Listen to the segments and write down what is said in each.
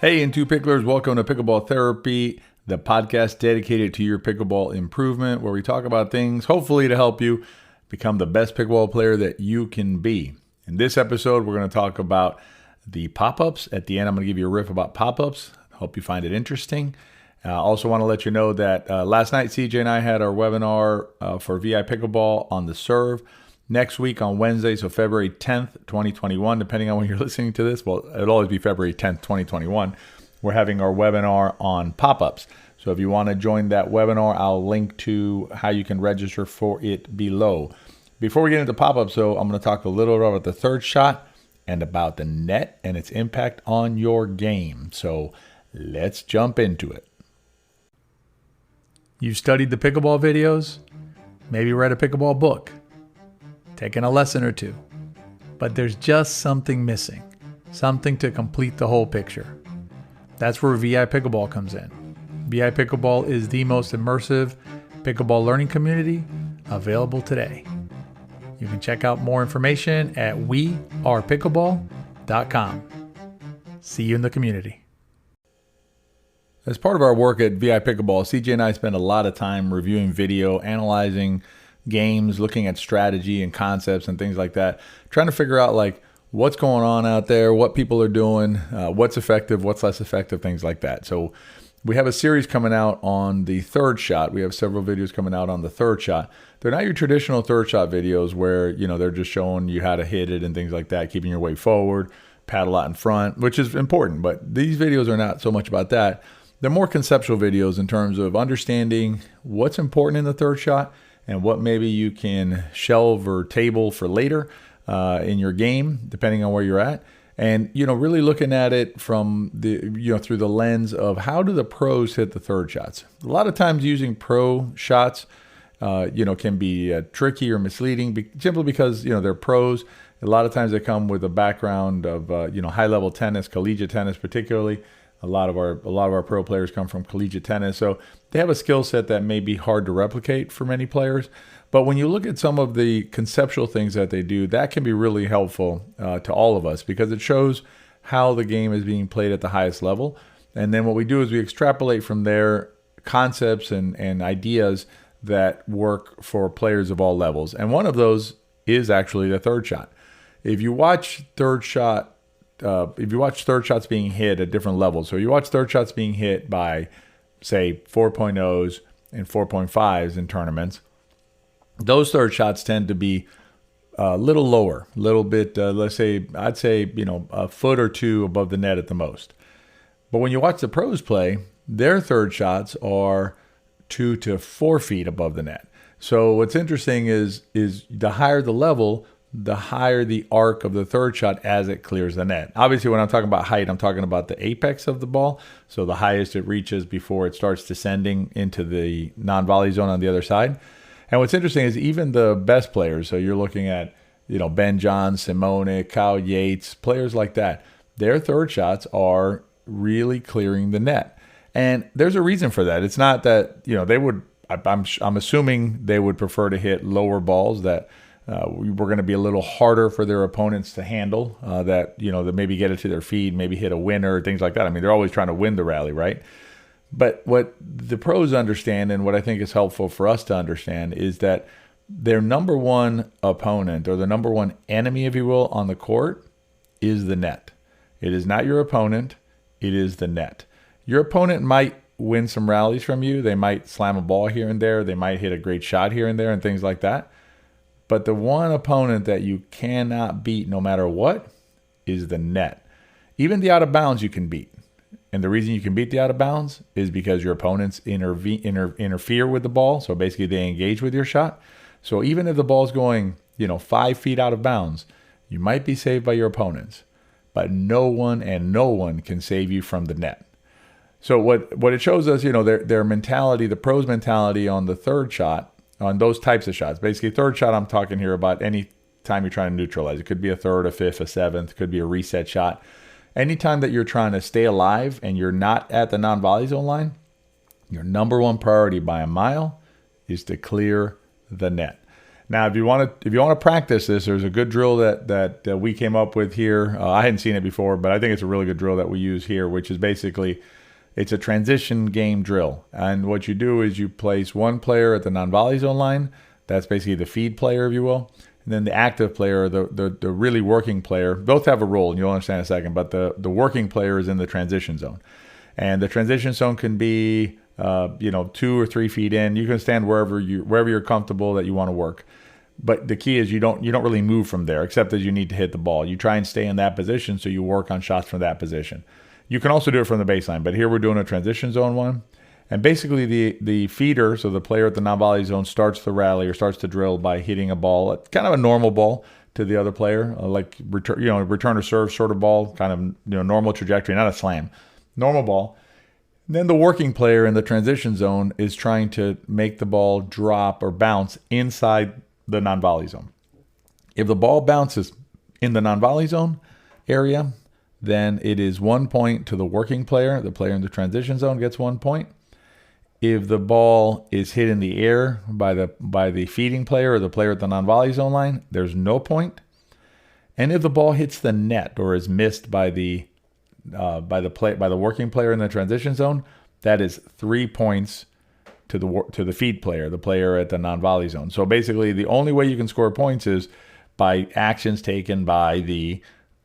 Hey, In2Picklers, welcome to Pickleball Therapy, the podcast dedicated to your pickleball improvement, where we talk about things, hopefully to help you become the best pickleball player that you can be. In this episode, we're going to talk about the pop-ups. At the end, I'm going to give you a riff about pop-ups. Hope you find it interesting. I also want to let you know that last night, CJ and I had our webinar for VIPickleball on the serve. Next week on Wednesday, so February 10th, 2021, depending on when you're listening to this. Well, it'll always be February 10th, 2021. We're having our webinar on pop-ups. So if you want to join that webinar, I'll link to how you can register for it below. Before we get into pop-ups, though, I'm going to talk a little bit about the third shot and about the net and its impact on your game. So let's jump into it. You've studied the pickleball videos, maybe read a pickleball book, taken a lesson or two, but there's just something missing, something to complete the whole picture. That's where VIPickleball comes in. VIPickleball is the most immersive pickleball learning community available today. You can check out more information at wearepickleball.com. See you in the community. As part of our work at VIPickleball, CJ and I spend a lot of time reviewing video, analyzing games, looking at strategy and concepts and things like that, trying to figure out like what's going on out there, what people are doing, what's effective, what's less effective, things like that. So we have a series coming out on the third shot. We have several videos coming out on the third shot. They're not your traditional third shot videos where, you know, they're just showing you how to hit it and things like that, keeping your weight forward, paddle out in front, which is important. But these videos are not so much about that. They're more conceptual videos in terms of understanding what's important in the third shot and what maybe you can shelve or table for later in your game, depending on where you're at. And, you know, really looking at it from the, you know, through the lens of how do the pros hit the third shots. A lot of times using pro shots, you know, can be tricky or misleading simply because, you know, they're pros. A lot of times they come with a background of, you know, high level tennis, collegiate tennis, particularly. A lot of our pro players come from collegiate tennis, so they have a skill set that may be hard to replicate for many players. But when you look at some of the conceptual things that they do, that can be really helpful to all of us because it shows how the game is being played at the highest level. And then what we do is we extrapolate from there concepts and ideas that work for players of all levels. And one of those is actually the third shot. If you watch third shots being hit at different levels, so you watch third shots being hit by, say, 4.0s and 4.5s in tournaments, those third shots tend to be a little lower, a little bit, I'd say, you know, a foot or two above the net at the most. But when you watch the pros play, their third shots are 2 to 4 feet above the net. So what's interesting is the higher the level, the higher the arc of the third shot as it clears the net. Obviously, when I'm talking about height, I'm talking about the apex of the ball, so the highest it reaches before it starts descending into the non-volley zone on the other side. And what's interesting is even the best players, so you're looking at, you know, Ben John, Simone, Kyle Yates, players like that, their third shots are really clearing the net. And there's a reason for that. It's not that, you know, they would, I'm assuming they would prefer to hit lower balls that we're going to be a little harder for their opponents to handle, that, you know, that maybe get it to their feet, maybe hit a winner, things like that. I mean, they're always trying to win the rally, right? But what the pros understand, and what I think is helpful for us to understand, is that their number one opponent, or the number one enemy, if you will, on the court is the net. It is not your opponent. It is the net. Your opponent might win some rallies from you. They might slam a ball here and there. They might hit a great shot here and there and things like that. But the one opponent that you cannot beat no matter what is the net. Even the out of bounds you can beat. And the reason you can beat the out of bounds is because your opponents interfere with the ball. So basically they engage with your shot. So even if the ball's going, you know, 5 feet out of bounds, you might be saved by your opponents. But no one can save you from the net. So what it shows us, you know, their mentality, the pros' mentality on the third shot, on those types of shots. Basically, third shot, I'm talking here about any time you're trying to neutralize. It could be a third, a fifth, a seventh. Could be a reset shot. Anytime that you're trying to stay alive and you're not at the non-volley zone line, your number one priority by a mile is to clear the net. Now, if you want to practice this, there's a good drill that we came up with here. I hadn't seen it before, but I think it's a really good drill that we use here, which is basically it's a transition game drill. And what you do is you place one player at the non-volley zone line. That's basically the feed player, if you will. And then the active player, the really working player, both have a role, and you'll understand in a second, but the working player is in the transition zone. And the transition zone can be 2 or 3 feet in. You can stand wherever you're comfortable that you want to work. But the key is you don't really move from there, except as you need to hit the ball. You try and stay in that position, so you work on shots from that position. You can also do it from the baseline, but here we're doing a transition zone one. And basically the feeder, so the player at the non-volley zone, starts the rally or starts to drill by hitting a ball, kind of a normal ball to the other player, like return or serve sort of ball, kind of normal trajectory, not a slam, normal ball. Then the working player in the transition zone is trying to make the ball drop or bounce inside the non-volley zone. If the ball bounces in the non-volley zone area, then it is 1 point to the working player. The player in the transition zone gets 1 point. If the ball is hit in the air by the feeding player or the player at the non-volley zone line, there's no point. And if the ball hits the net or is missed by the working player in the transition zone, that is 3 points to the feed player, the player at the non-volley zone. So basically, the only way you can score points is by actions taken by the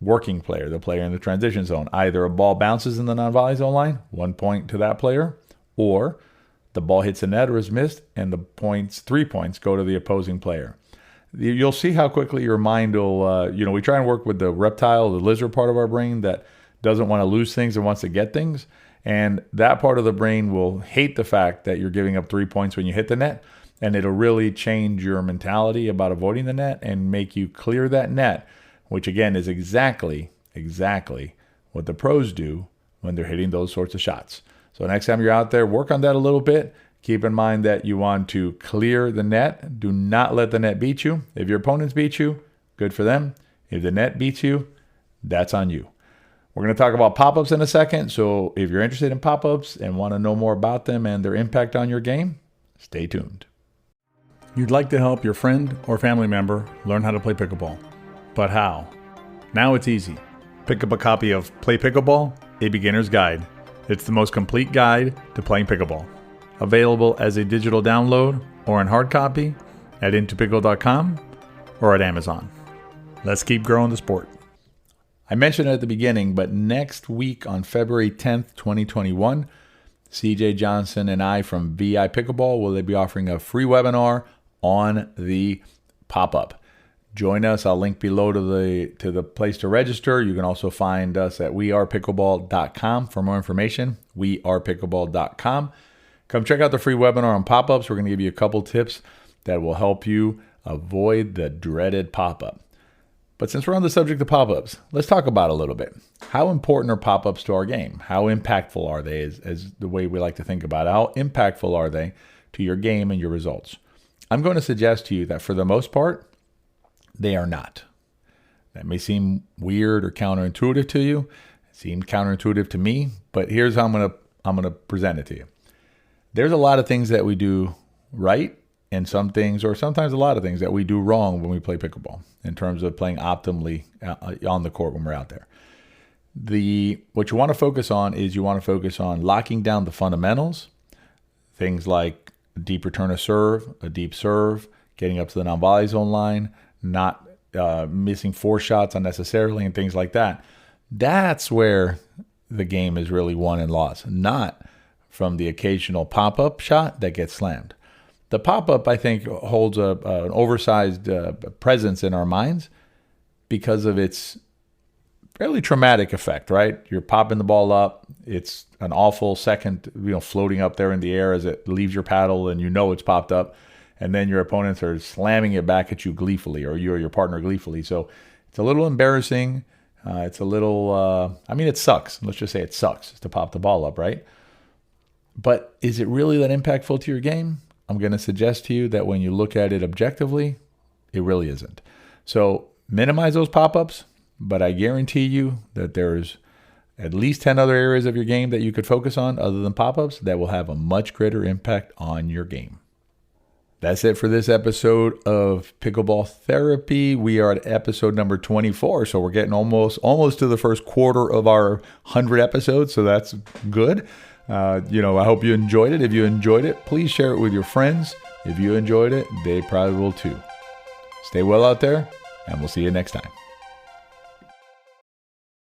working player, the player in the transition zone. Either a ball bounces in the non-volley zone line, 1 point to that player, or the ball hits the net or is missed, and 3 points go to the opposing player. You'll see how quickly your mind will, we try and work with the reptile, the lizard part of our brain that doesn't want to lose things and wants to get things. And that part of the brain will hate the fact that you're giving up 3 points when you hit the net. And it'll really change your mentality about avoiding the net and make you clear that net, which again is exactly what the pros do when they're hitting those sorts of shots. So next time you're out there, work on that a little bit. Keep in mind that you want to clear the net. Do not let the net beat you. If your opponents beat you, good for them. If the net beats you, that's on you. We're going to talk about pop-ups in a second. So if you're interested in pop-ups and want to know more about them and their impact on your game, stay tuned. You'd like to help your friend or family member learn how to play pickleball. But how? Now it's easy. Pick up a copy of Play Pickleball, a Beginner's Guide. It's the most complete guide to playing pickleball. Available as a digital download or in hard copy at In2Pickle.com or at Amazon. Let's keep growing the sport. I mentioned it at the beginning, but next week on February 10th, 2021, CJ Johnson and I from VIPickleball will be offering a free webinar on the pop-up. Join us. I'll link below to the place to register. You can also find us at wearepickleball.com for more information. wearepickleball.com. Come check out the free webinar on pop-ups. We're going to give you a couple tips that will help you avoid the dreaded pop-up. But since we're on the subject of pop-ups, let's talk about it a little bit. How important are pop-ups to our game? How impactful are they as the way we like to think about it? How impactful are they to your game and your results? I'm going to suggest to you that for the most part, they are not. That may seem weird or counterintuitive to you. It seemed counterintuitive to me, but here's how I'm going to present it to you. There's a lot of things that we do right, and some things, or sometimes a lot of things, that we do wrong when we play pickleball in terms of playing optimally on the court when we're out there. What you want to focus on is you want to focus on locking down the fundamentals, things like a deep return of serve, a deep serve, getting up to the non-volley zone line, not missing 4 shots unnecessarily, and things like that. That's where the game is really won and lost, not from the occasional pop-up shot that gets slammed. The pop-up, I think, holds an oversized presence in our minds because of its fairly traumatic effect, right? You're popping the ball up. It's an awful second, floating up there in the air as it leaves your paddle, and it's popped up. And then your opponents are slamming it back at you gleefully, or you or your partner gleefully. So it's a little embarrassing. It's a little, it sucks. Let's just say it sucks to pop the ball up, right? But is it really that impactful to your game? I'm going to suggest to you that when you look at it objectively, it really isn't. So minimize those pop-ups, but I guarantee you that there's at least 10 other areas of your game that you could focus on other than pop-ups that will have a much greater impact on your game. That's it for this episode of Pickleball Therapy. We are at episode number 24, so we're getting almost to the first quarter of our 100 episodes, so that's good. I hope you enjoyed it. If you enjoyed it, please share it with your friends. If you enjoyed it, they probably will too. Stay well out there, and we'll see you next time.